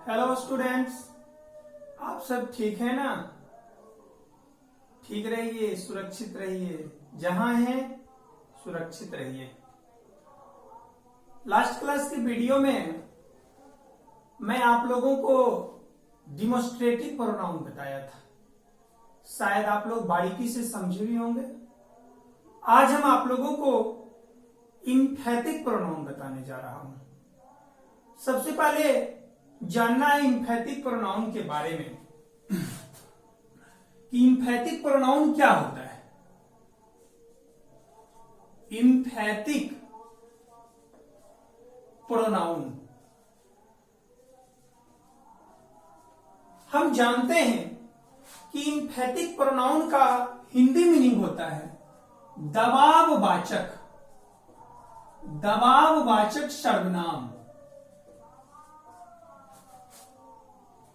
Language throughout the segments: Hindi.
हेलो स्टूडेंट्स, आप सब ठीक है ना। ठीक रहिए, सुरक्षित रहिए, जहां हैं सुरक्षित रहिए। लास्ट क्लास के वीडियो में मैं आप लोगों को डिमोस्ट्रेटिव प्रोनाउन बताया था। शायद आप लोग बारीकी से समझे भी होंगे। आज हम आप लोगों को इम्फैथिक प्रोनाउन बताने जा रहा हूं। सबसे पहले जानना है इम्फैथिक प्रोनाउन के बारे में कि इम्फैथिक प्रोनाउन क्या होता है। इम्फैथिक प्रोनाउन हम जानते हैं कि इम्फैथिक प्रोनाउन का हिंदी मीनिंग होता है दबाववाचक सर्वनाम।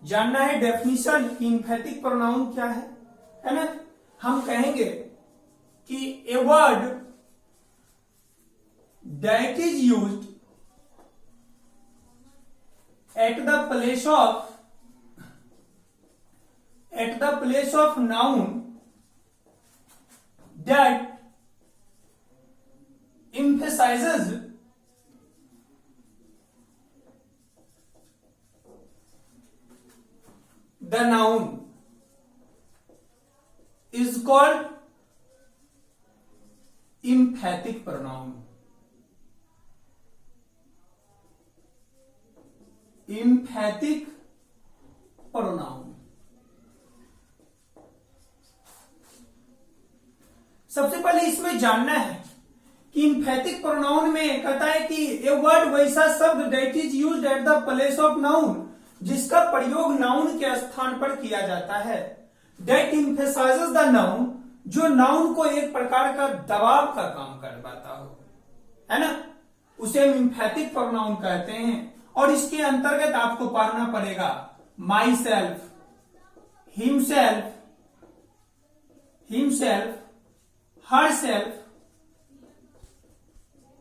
जानना है डेफिनेशन इम्फैथिक प्रोनाउन क्या है ना। हम कहेंगे कि a word that is used at the place of noun that emphasizes the noun is called emphatic pronoun. Emphatic pronoun सबसे पहले इसमें जानना है कि इम्फैथिक प्रोनाउन में कहता है कि ए वर्ड वैसा शब्द that is used at the place of noun, जिसका प्रयोग नाउन के स्थान पर किया जाता है। दैट एम्फसाइजेस द नाउन, जो नाउन को एक प्रकार का दबाव का काम करवाता हो, है ना, उसे हम इम्फैथिक प्रोनाउन कहते हैं। और इसके अंतर्गत आपको पढ़ना पड़ेगा my self, himself, her self,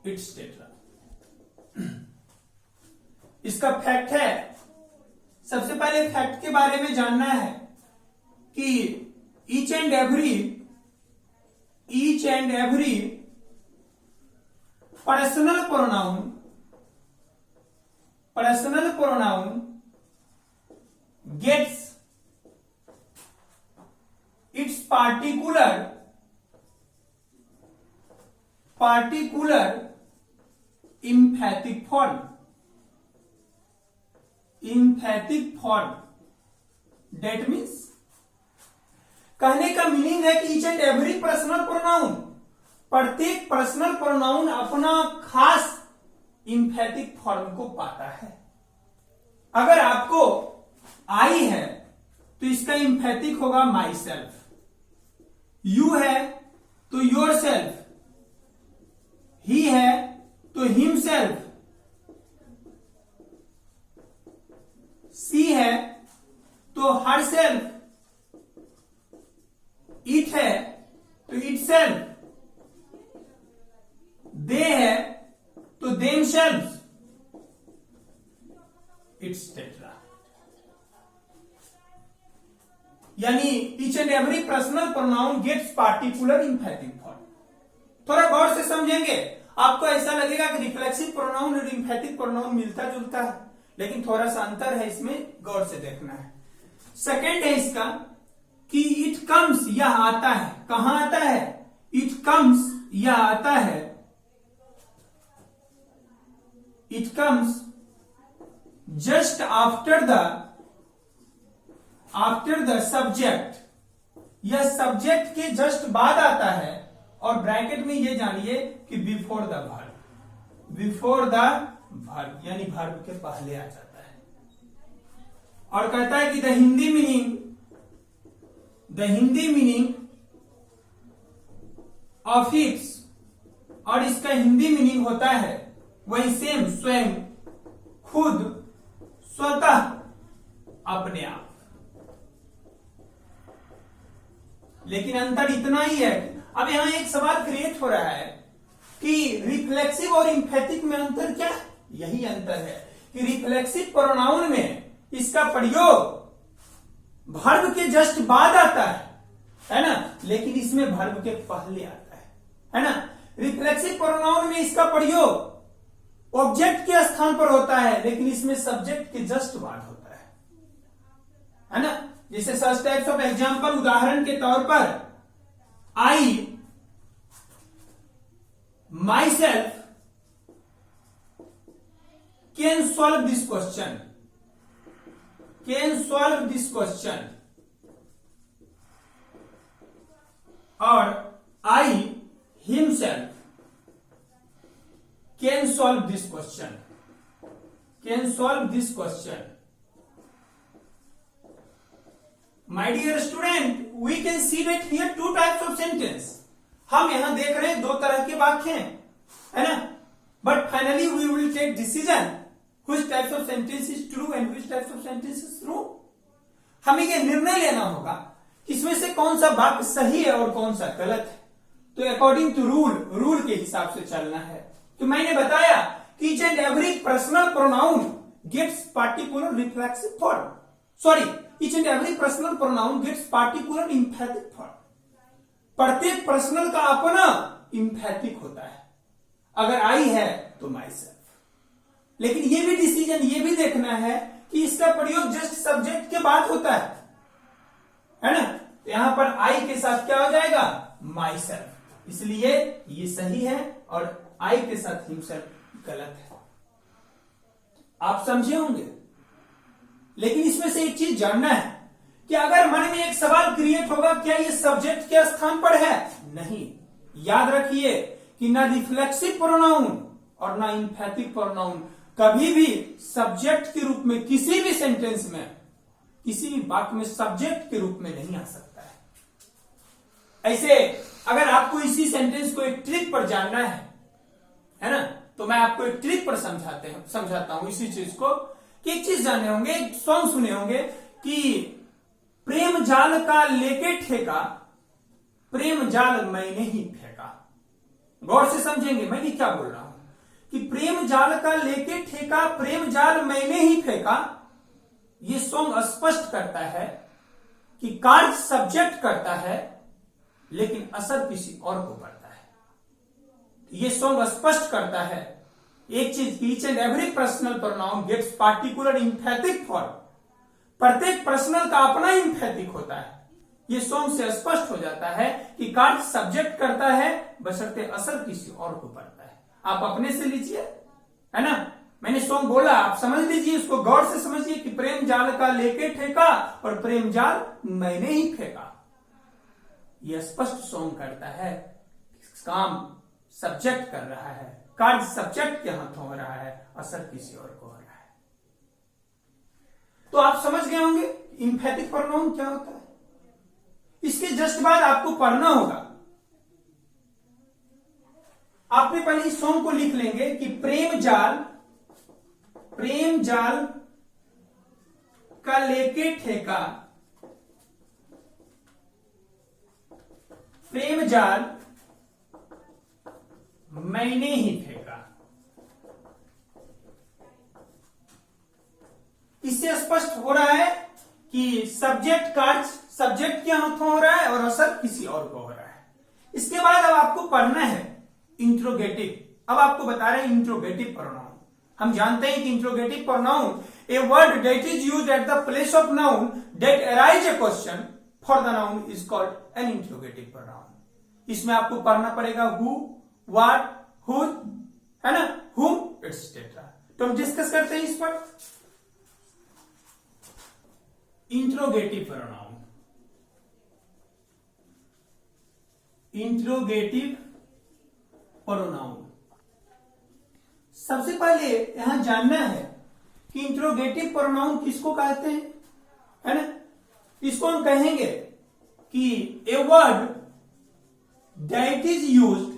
et cetera. इसका फैक्ट है, सबसे पहले फैक्ट के बारे में जानना है कि each and every personal pronoun gets its particular emphatic form. That means कहने का मीनिंग है कि each and every personal pronoun, प्रत्येक पर्सनल प्रोनाउन अपना खास इम्फैथिक फॉर्म को पाता है। अगर आपको आई है तो इसका इम्फैथिक होगा माई सेल्फ, यू है तो योर सेल्फ, ही है तो हिमसेल्फ, सी है तो हर सेल्फ, इट है तो इट सेल्फ, दे है तो देम सेल्फ, इट्सेट्रा। यानी each and every personal pronoun gets particular emphatic form. थोड़ा गौर से समझेंगे, आपको ऐसा लगेगा कि रिफ्लेक्सिव प्रोनाउन और इम्फैथिक प्रोनाउन मिलता जुलता है, लेकिन थोड़ा सा अंतर है, इसमें गौर से देखना है। सेकंड है इसका कि इट कम्स, यह आता है। कहां आता है? इट कम्स, यह आता है। It comes just after the subject, यह सब्जेक्ट के जस्ट बाद आता है। और ब्रैकेट में ये जानिए कि बिफोर द वर्ब, यानी वर्ब के पहले आ जाता है। और कहता है कि the Hindi meaning of its, और इसका हिंदी मीनिंग होता है वही सेम, स्वयं, खुद, स्वतः, अपने आप। लेकिन अंतर इतना ही है। अब यहां एक सवाल क्रिएट हो रहा है कि रिफ्लेक्सिव और इम्फैथिक में अंतर क्या है? यही अंतर है कि रिफ्लेक्सिव प्रोनाउन में इसका प्रयोग वर्ब के जस्ट बाद आता है ना, लेकिन इसमें वर्ब के पहले आता है ना। रिफ्लेक्सिव प्रोनाउन में इसका प्रयोग ऑब्जेक्ट के स्थान पर होता है, लेकिन इसमें सब्जेक्ट के जस्ट बाद होता है ना। जैसे सच टाइप्स ऑफ एग्जाम्पल, उदाहरण के तौर पर I myself can solve this question, can solve this question, और I himself can solve this question, can solve this question. My dear student, we can see that here two types of sentence. हम यहां देख रहे हैं दो तरह के वाक्य हैं, है ना। But finally we will take decision which types of sentence is true and which types of sentence is true. हमें ये निर्णय लेना होगा कि इसमें से कौन सा वाक्य सही है और कौन सा गलत है। तो अकॉर्डिंग टू रूल के हिसाब से चलना है। तो मैंने बताया कि each and every personal pronoun gets particular reflexive form. Sorry, each and every personal pronoun gets particular emphatic form. प्रत्येक पर्सनल का अपना इंफैटिक होता है। अगर आई है तो माई सेल्फ, लेकिन ये भी डिसीजन ये भी देखना है कि इसका प्रयोग जस्ट सब्जेक्ट के बाद होता है ना। तो यहां पर आई के साथ क्या हो जाएगा, माई सेल्फ, इसलिए ये सही है और आई के साथ हिमसेल्फ गलत है। आप समझे होंगे। लेकिन इसमें से एक चीज जानना है कि अगर मन में एक सवाल क्रिएट होगा, क्या ये सब्जेक्ट के स्थान पर है? नहीं। याद रखिए कि ना रिफ्लेक्सिव प्रोनाउन और ना इंफैटिक प्रोनाउन कभी भी सब्जेक्ट के रूप में किसी भी सेंटेंस में, किसी भी वाक्य में सब्जेक्ट के रूप में नहीं आ सकता है। ऐसे अगर आपको इसी सेंटेंस को एक ट्रिक पर जानना है ना, तो मैं आपको एक ट्रिक पर समझाता हूं इसी चीज को। कि एक चीज जाने होंगे, एक सॉन्ग सुने होंगे कि प्रेम जाल का लेके ठेका, प्रेम जाल मैंने ही फेंका। गौर से समझेंगे मैं भी क्या बोल रहा हूं कि प्रेम जाल का लेके ठेका, प्रेम जाल मैंने ही फेंका। ये सॉन्ग स्पष्ट करता है कि कार्य सब्जेक्ट करता है लेकिन असर किसी और को पड़ता है। ये सॉन्ग स्पष्ट करता है एक चीज, each and every personal pronoun gets particular emphatic form. प्रत्येक पर्सनल का अपना इंफैटिक होता है। ये सॉन्ग से स्पष्ट हो जाता है कि कार्य सब्जेक्ट करता है बशर्ते असर किसी और को पड़ता है। आप अपने से लीजिए, है ना। मैंने सॉन्ग बोला, आप समझ लीजिए, इसको गौर से समझिए कि प्रेम जाल का लेके ठेका और प्रेम जाल मैंने ही फेंका। यह स्पष्ट सॉन्ग करता है काम सब्जेक्ट कर रहा है, कार्य सब्जेक्ट के हाथों हो रहा है, असर किसी और को हो रहा है। तो आप समझ गए होंगे इंफैटिक प्रोनाउन क्या होता है। इसके जस्ट बाद आपको पढ़ना होगा। आपने पहले इस सॉन्ग को लिख लेंगे कि प्रेम जाल का लेके ठेका, प्रेम जाल मैंने ही फेंका। इससे स्पष्ट हो रहा है कि सब्जेक्ट कार्य सब्जेक्ट के हाथों हो रहा है और असर किसी और को हो रहा है। इसके बाद अब आपको पढ़ना है इंट्रोगेटिव। अब आपको बता रहे हैं इंट्रोगेटिव प्रोनाउन। हम जानते हैं कि interrogative pronoun a word that is used at the place of noun that arise a question for the noun is called an interrogative pronoun. इसमें आपको पढ़ना पड़ेगा हु, व्हाट, हु, है ना, हुम एटसेट्रा। तो हम डिस्कस करते हैं इस पर। Interrogative pronoun, interrogative pronoun. सबसे पहले यहां जानना है कि इंट्रोगेटिव प्रोनाउन किसको कहते हैं, है ना। इसको हम कहेंगे कि a word that is used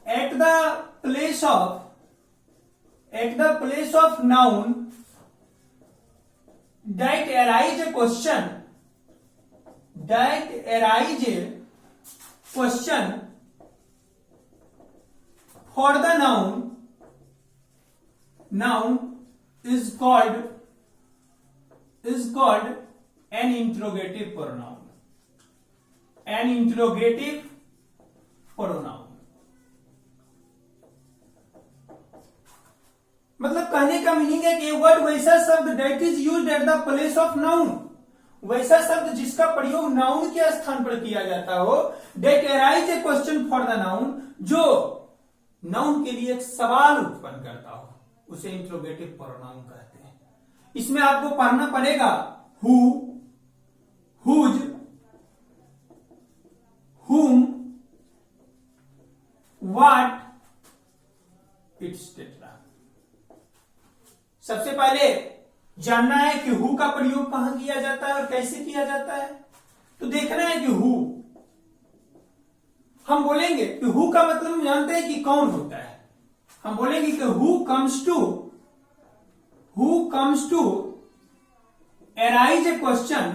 at the place of noun that arise a question for the noun is called an interrogative pronoun. An interrogative pronoun मतलब कहने का मीनिंग है कि वर्ड वैसा शब्द that is used at the place of noun, वैसा शब्द जिसका प्रयोग नाउन के स्थान पर किया जाता हो, that arise a question for the noun, जो नाउन के लिए एक सवाल उत्पन्न करता हो, उसे इंट्रोगेटिव प्रोनाउन कहते हैं। इसमें आपको पढ़ना पड़ेगा हु, हुज, हुम, व्हाट, इट्सेट्रा। सबसे पहले जानना है कि हु का प्रयोग कहां किया जाता है और कैसे किया जाता है। तो देखना है कि हु, हम बोलेंगे कि हु का मतलब हम जानते हैं कि कौन होता है। हम बोलेंगे कि who comes to arise a question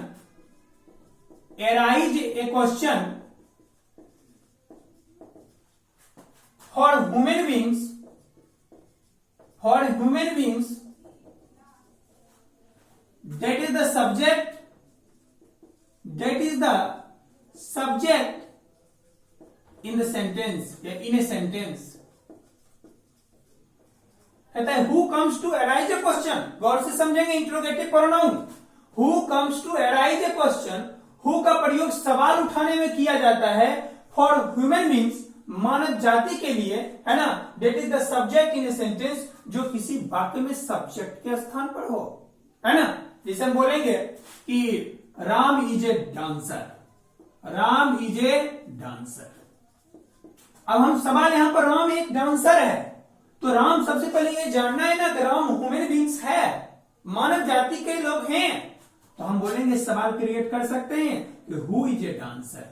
for human beings that is the subject in the sentence या in a sentence। कहता है who comes to arise a question, गौर से समझेंगे interrogative pronoun. who comes to arise a question, who का प्रयोग सवाल उठाने में किया जाता है for human beings, मानव जाति के लिए, है ना। that is the subject in a sentence, जो किसी वाक्य में सब्जेक्ट के स्थान पर हो, है ना। जैसे हम बोलेंगे कि Ram is a dancer, Ram is a dancer. अब हम सवाल यहां पर राम एक डांसर है, तो राम सबसे पहले ये जानना है ना कि राम ह्यूमन बींग्स है, मानव जाति के लोग हैं। तो हम बोलेंगे, सवाल क्रिएट कर सकते हैं कि who is a dancer,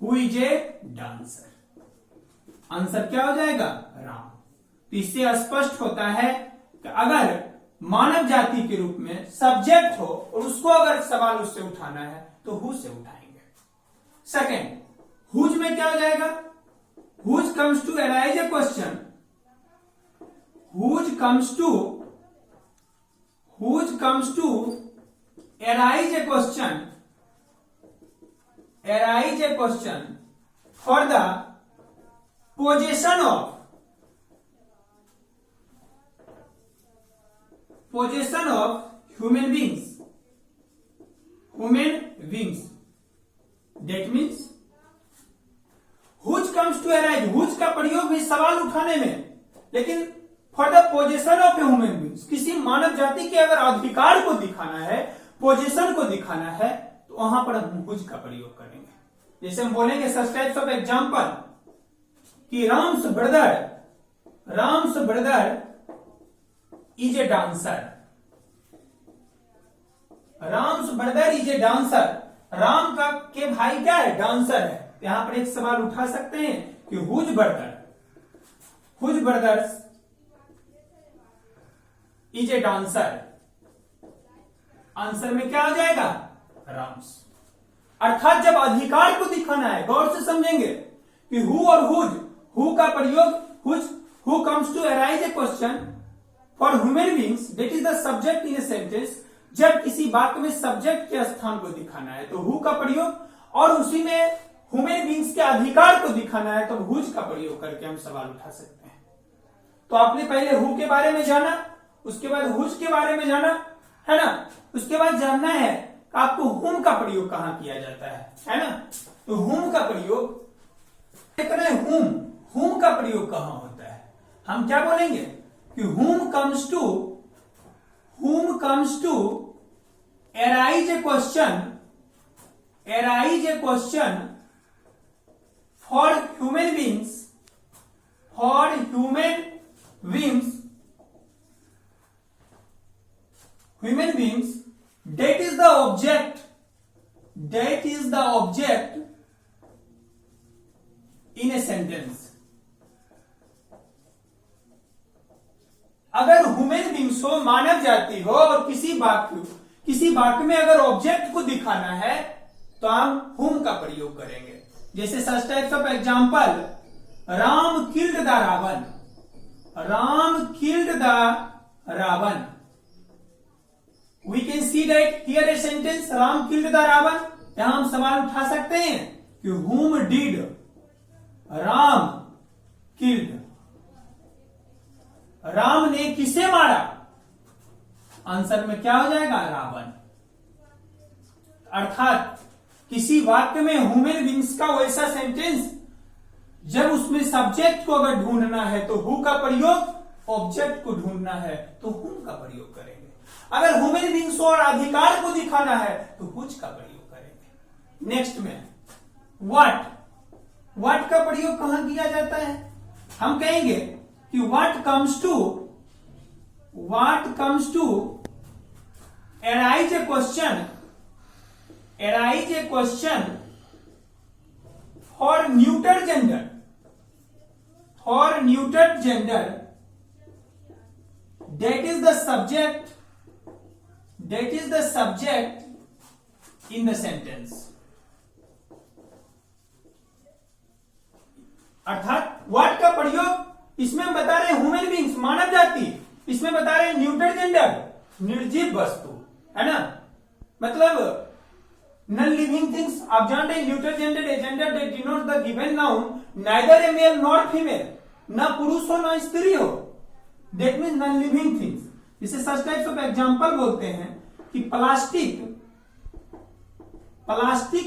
who is a dancer. Answer क्या हो जाएगा? राम। तो इससे स्पष्ट होता है कि अगर मानव जाति के रूप में सब्जेक्ट हो और उसको अगर सवाल उससे उठाना है तो हु से उठाएंगे। सेकंड, हुज में क्या हो जाएगा? Whose comes to arise a question, whose comes to arise a question for the possession of human beings। That means which comes to arise, which का प्रयोग भी सवाल उठाने में, लेकिन for the possession of a human beings, किसी मानव जाति के अगर अधिकार को दिखाना है, पोजीशन को दिखाना है, तो वहां पर हम which का प्रयोग करेंगे। जैसे हम बोलेंगे such types of example कि Ram's brother is a dancer, Ram's brother is a dancer. Ram का के भाई क्या है? डांसर है। यहां पर एक सवाल उठा सकते हैं कि whose brothers is a dancer. Answer में क्या हो जाएगा? राम्स। अर्थात जब अधिकार को दिखाना है, गौर से समझेंगे कि हु और हुज, हु का प्रयोग who comes to arise a question for human beings, that is the subject in a sentence. जब किसी वाक्य में सब्जेक्ट के स्थान को दिखाना है तो हु का प्रयोग, और उसी में ह्यूमन बींग्स के अधिकार को दिखाना है तो हुज का प्रयोग करके हम सवाल उठा सकते हैं। तो आपने पहले हु के बारे में जाना, उसके बाद हुज के बारे में जाना, है ना। उसके बाद जानना है कि आपको हुम का प्रयोग कहां किया जाता है ना। तो हुम का प्रयोग, हुम का प्रयोग कहां होता है? हम क्या बोलेंगे कि whom comes to arise a question for human beings, that is the object in a sentence। अगर ह्यूमन बींग्स हो, मानव जाति हो, और किसी वाक्य में अगर ऑब्जेक्ट को दिखाना है तो हम हुम का प्रयोग करेंगे। जैसे such types of example, Ram killed the Ravan, we can see that here a sentence Ram killed the Ravan. यहां हम सवाल उठा सकते हैं कि whom did राम किल्ड, राम ने किसे मारा? आंसर में क्या हो जाएगा? रावण। अर्थात किसी वाक्य में ह्यूमन बींग्स का वैसा सेंटेंस जब उसमें सब्जेक्ट को अगर ढूंढना है तो हु का प्रयोग, ऑब्जेक्ट को ढूंढना है तो हुम का प्रयोग करेंगे। अगर ह्यूमन बींग्स और अधिकार को दिखाना है तो हुज का प्रयोग करेंगे। नेक्स्ट में व्हाट, व्हाट का प्रयोग कहां किया जाता है? हम कहेंगे कि what comes to arise a question for neuter gender, that is the subject in the sentence। अर्थात व्हाट का प्रयोग इसमें हम बता रहे हैं ह्यूमन बींग्स, मानव जाति, इसमें बता रहे हैं न्यूटर जेंडर, निर्जीव वस्तु, है ना, मतलब नॉन लिविंग थिंग्स। आप जान रहे हैं neuter gender a gender that denotes the given noun neither a male nor female, ना पुरुष हो ना स्त्री हो, that means non living things. इसे सच टाइप्स ऑफ एग्जांपल बोलते हैं कि plastic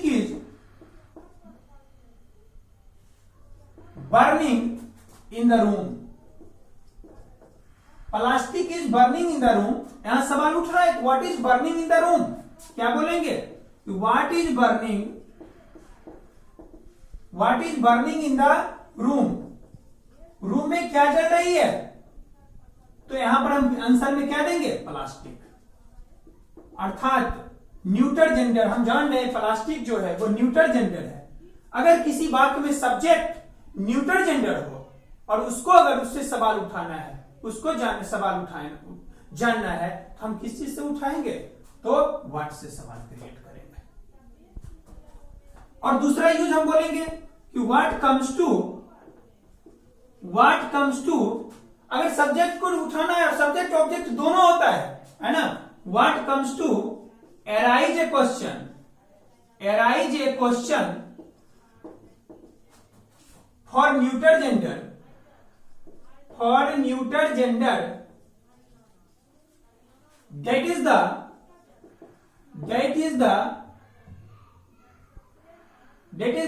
is burning in the room, plastic is burning in the room. यहां सवाल उठ रहा है what is burning in the room, क्या बोलेंगे? What is burning in the room, room में क्या जल रही है? तो यहां पर हम आंसर में क्या देंगे? प्लास्टिक। अर्थात न्यूटर जेंडर, हम जान रहे हैं प्लास्टिक जो है वो न्यूटर जेंडर है। अगर किसी वाक्य में सब्जेक्ट न्यूटर जेंडर हो और उसको अगर उससे सवाल उठाना है, उसको जानना है तो हम किस चीज से उठाएंगे? तो व्हाट से सवाल क्रिएट करेंगे। और दूसरा यूज हम बोलेंगे कि व्हाट कम्स टू, अगर सब्जेक्ट को उठाना है और सब्जेक्ट ऑब्जेक्ट दोनों होता है ना, what comes to arise a question for neuter gender, that is the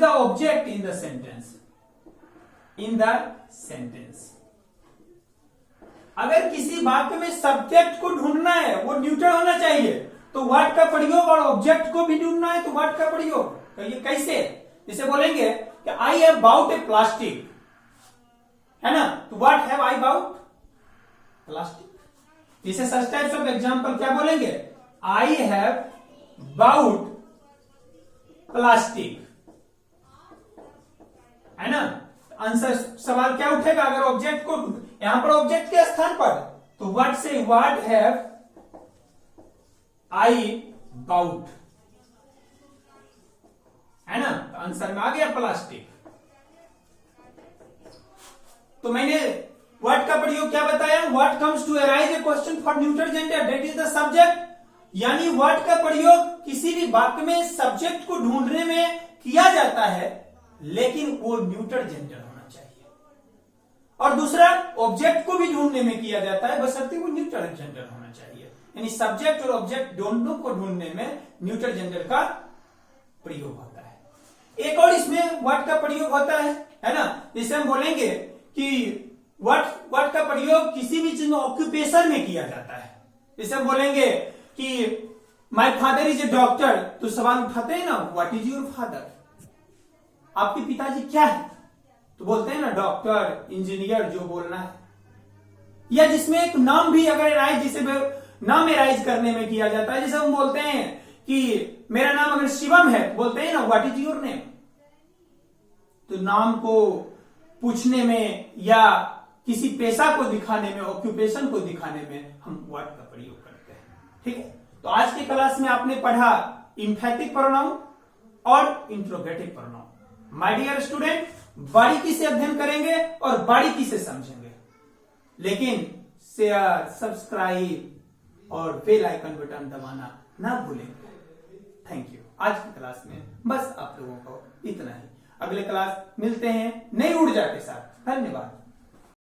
object in the sentence। अगर किसी वाक्य में सब्जेक्ट को ढूंढना है वो न्यूट्रल होना चाहिए, तो व्हाट का प्रयोग, और ऑब्जेक्ट को भी ढूंढना है तो व्हाट का प्रयोग। तो ये कैसे? इसे बोलेंगे कि I have bought a plastic, है ना, तो what have I bought? Plastic. इसे सच टाइप्स ऑफ एग्जांपल क्या बोलेंगे? आई हैव बाउट प्लास्टिक, है ना। आंसर सवाल क्या उठेगा अगर ऑब्जेक्ट को, यहां पर ऑब्जेक्ट के स्थान पर, तो व्हाट से व्हाट हैव आई बाउट, है ना, तो आंसर में आ गया प्लास्टिक। तो मैंने व्हाट का प्रयोग क्या बताया? What comes to arise a question for neuter gender that is the subject, यानी व्हाट का प्रयोग किसी भी वाक्य में सब्जेक्ट को ढूंढने में किया जाता है लेकिन वो न्यूटर जेंडर होना चाहिए। और दूसरा ऑब्जेक्ट को भी ढूंढने में किया जाता है बशर्ते वो न्यूटर जेंडर होना चाहिए, यानी सब्जेक्ट और ऑब्जेक्ट दोनों को ढूंढने में न्यूटर जेंडर का प्रयोग होता है। एक और इसमें व्हाट का प्रयोग होता है ना, जिसे हम बोलेंगे कि व्हाट का प्रयोग किसी भी चीज में ऑक्यूपेशन में किया जाता है। जैसे हम बोलेंगे कि my father is a doctor, तो सवाल उठाते हैं ना व्हाट इज योर फादर, आपके पिताजी क्या है? तो बोलते हैं ना डॉक्टर, इंजीनियर, जो बोलना है। या जिसमें एक नाम भी अगर एराइज, जिसे नाम एराइज करने में किया जाता है, जैसे हम बोलते हैं कि मेरा नाम अगर शिवम है, बोलते हैं ना व्हाट इज योर नेम। तो नाम को पूछने में या किसी पेशा को दिखाने में, ऑक्यूपेशन को दिखाने में हम व्हाट का प्रयोग करते हैं। ठीक है, तो आज की क्लास में आपने पढ़ा इंफैटिक प्रोनाउन और interrogative pronoun. My dear student, बारीकी से अध्ययन करेंगे और बारीकी से समझेंगे, लेकिन शेयर, सब्सक्राइब और बेल आइकन बटन दबाना ना भूलें। Thank you. आज की क्लास में बस आप लोगों को इतना ही। अगले क्लास मिलते हैं नई ऊर्जा के साथ। धन्यवाद।